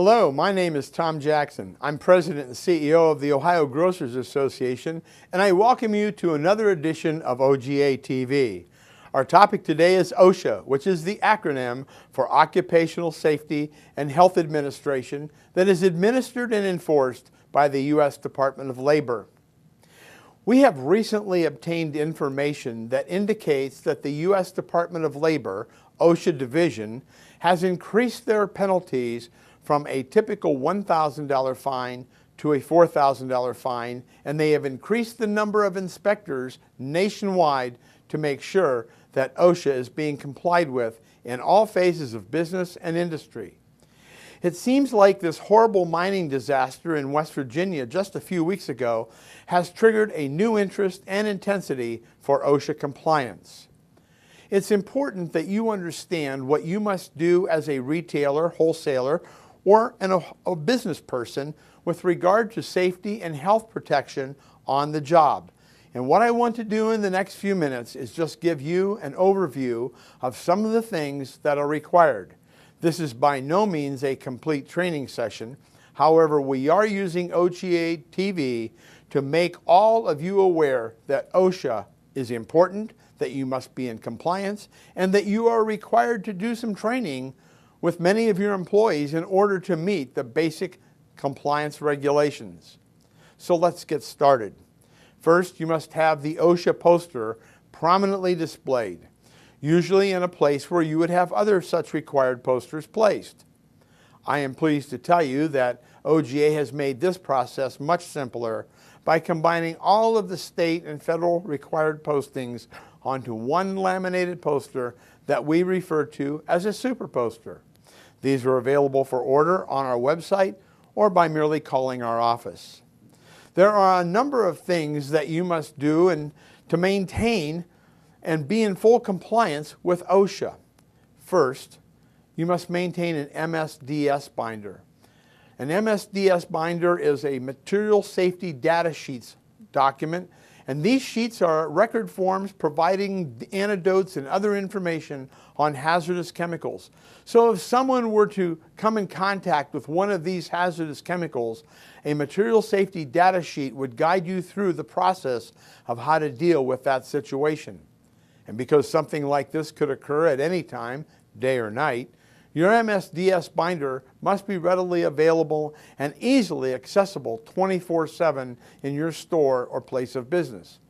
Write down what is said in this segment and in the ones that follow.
Hello, my name is Tom Jackson. I'm President and CEO of the Ohio Grocers Association, and I welcome you to another edition of OGA TV. Our topic today is OSHA, which is the acronym for Occupational Safety and Health Administration that is administered and enforced by the U.S. Department of Labor. We have recently obtained information that indicates that the U.S. Department of Labor, OSHA Division, has increased their penalties from a typical $1,000 fine to a $4,000 fine, and they have increased the number of inspectors nationwide to make sure that OSHA is being complied with in all phases of business and industry. It seems like this horrible mining disaster in West Virginia just a few weeks ago has triggered a new interest and intensity for OSHA compliance. It's important that you understand what you must do as a retailer, wholesaler, or a business person with regard to safety and health protection on the job. And what I want to do in the next few minutes is just give you an overview of some of the things that are required. This is by no means a complete training session. However, we are using OGA TV to make all of you aware that OSHA is important, that you must be in compliance, and that you are required to do some training with many of your employees in order to meet the basic compliance regulations. So let's get started. First, you must have the OSHA poster prominently displayed, usually in a place where you would have other such required posters placed. I am pleased to tell you that OGA has made this process much simpler by combining all of the state and federal required postings onto one laminated poster that we refer to as a super poster. These are available for order on our website or by merely calling our office. There are a number of things that you must do to maintain and be in full compliance with OSHA. First, you must maintain an MSDS binder. An MSDS binder is a material safety data sheets document, and these sheets are record forms providing antidotes and other information on hazardous chemicals. So if someone were to come in contact with one of these hazardous chemicals, a material safety data sheet would guide you through the process of how to deal with that situation. And because something like this could occur at any time, day or night, your MSDS binder must be readily available and easily accessible 24/7 in your store or place of business.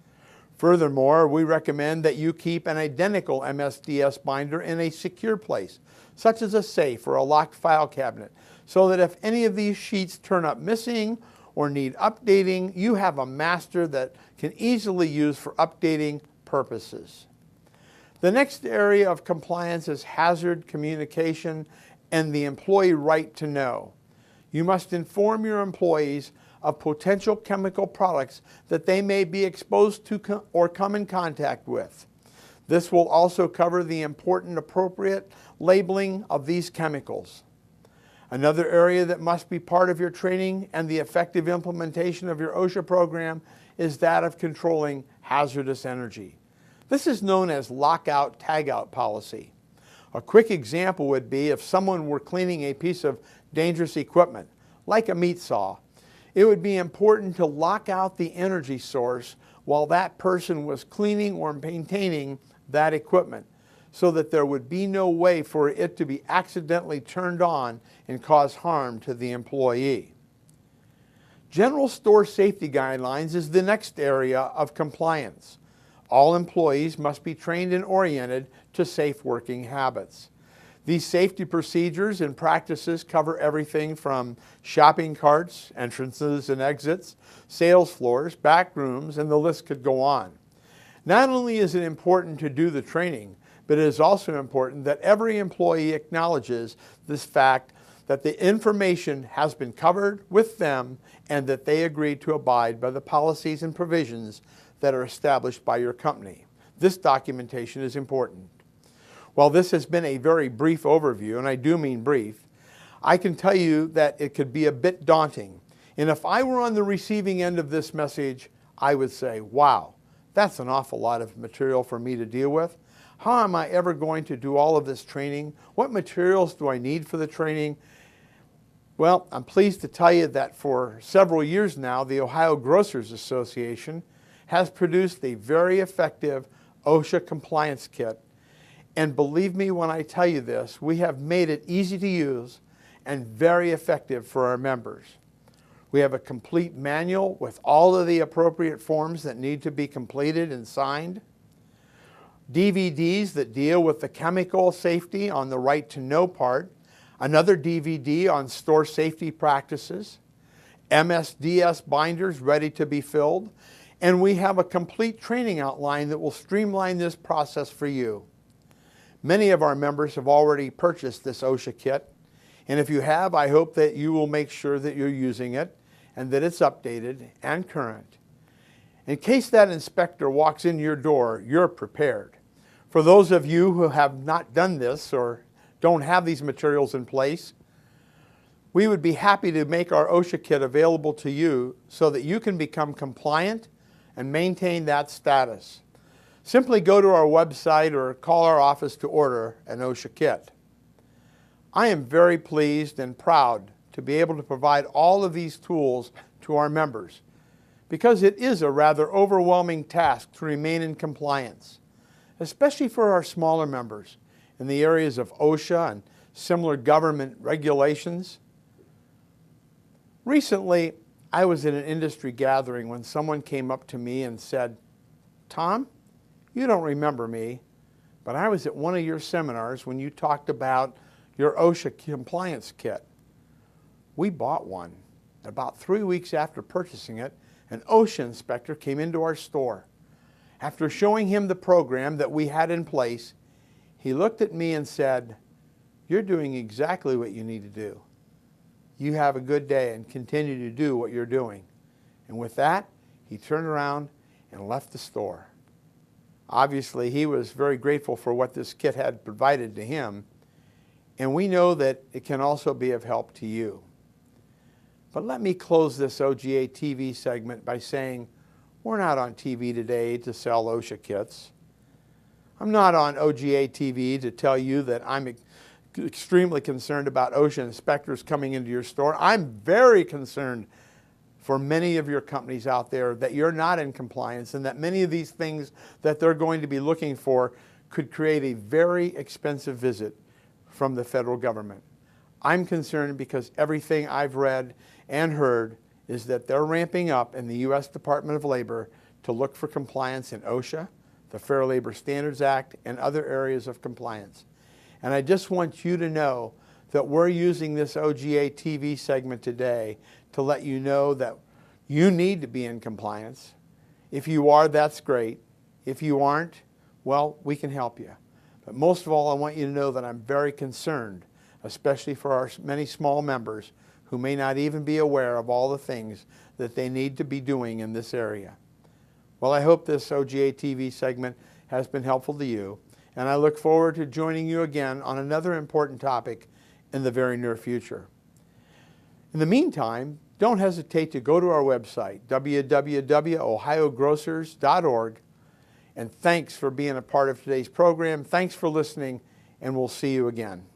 Furthermore, we recommend that you keep an identical MSDS binder in a secure place, such as a safe or a locked file cabinet, so that if any of these sheets turn up missing or need updating, you have a master that can easily use for updating purposes. The next area of compliance is hazard communication and the employee right to know. You must inform your employees of potential chemical products that they may be exposed to or come in contact with. This will also cover the important appropriate labeling of these chemicals. Another area that must be part of your training and the effective implementation of your OSHA program is that of controlling hazardous energy. This is known as lockout tagout policy. A quick example would be if someone were cleaning a piece of dangerous equipment, like a meat saw. It would be important to lock out the energy source while that person was cleaning or maintaining that equipment, so that there would be no way for it to be accidentally turned on and cause harm to the employee. General store safety guidelines is the next area of compliance. All employees must be trained and oriented to safe working habits. These safety procedures and practices cover everything from shopping carts, entrances and exits, sales floors, back rooms, and the list could go on. Not only is it important to do the training, but it is also important that every employee acknowledges this fact that the information has been covered with them and that they agree to abide by the policies and provisions that are established by your company. This documentation is important. While this has been a very brief overview, and I do mean brief, I can tell you that it could be a bit daunting. And if I were on the receiving end of this message, I would say, wow, that's an awful lot of material for me to deal with. How am I ever going to do all of this training? What materials do I need for the training? Well, I'm pleased to tell you that for several years now, the Ohio Grocers Association has produced a very effective OSHA compliance kit. And believe me when I tell you this, we have made it easy to use and very effective for our members. We have a complete manual with all of the appropriate forms that need to be completed and signed, DVDs that deal with the chemical safety on the right to know part, another DVD on store safety practices, MSDS binders ready to be filled, and we have a complete training outline that will streamline this process for you. Many of our members have already purchased this OSHA kit, and if you have, I hope that you will make sure that you're using it and that it's updated and current. In case that inspector walks in your door, you're prepared. For those of you who have not done this or don't have these materials in place, we would be happy to make our OSHA kit available to you so that you can become compliant and maintain that status. Simply go to our website or call our office to order an OSHA kit. I am very pleased and proud to be able to provide all of these tools to our members because it is a rather overwhelming task to remain in compliance, especially for our smaller members in the areas of OSHA and similar government regulations. Recently, I was in an industry gathering when someone came up to me and said, "Tom, you don't remember me, but I was at one of your seminars when you talked about your OSHA compliance kit." We bought one. About 3 weeks after purchasing it, an OSHA inspector came into our store. After showing him the program that we had in place, he looked at me and said, "You're doing exactly what you need to do. You have a good day and continue to do what you're doing." And with that, he turned around and left the store. Obviously, he was very grateful for what this kit had provided to him, and we know that it can also be of help to you. But let me close this OGA TV segment by saying we're not on TV today to sell OSHA kits. I'm not on OGA TV to tell you that I'm extremely concerned about OSHA inspectors coming into your store. I'm very concerned for many of your companies out there that you're not in compliance and that many of these things that they're going to be looking for could create a very expensive visit from the federal government. I'm concerned because everything I've read and heard is that they're ramping up in the U.S. Department of Labor to look for compliance in OSHA, the Fair Labor Standards Act, and other areas of compliance. And I just want you to know that we're using this OGA TV segment today to let you know that you need to be in compliance. If you are, that's great. If you aren't, well, we can help you. But most of all, I want you to know that I'm very concerned, especially for our many small members who may not even be aware of all the things that they need to be doing in this area. Well, I hope this OGA TV segment has been helpful to you, and I look forward to joining you again on another important topic in the very near future. In the meantime, don't hesitate to go to our website, www.ohiogrocers.org, and thanks for being a part of today's program. Thanks for listening, and we'll see you again.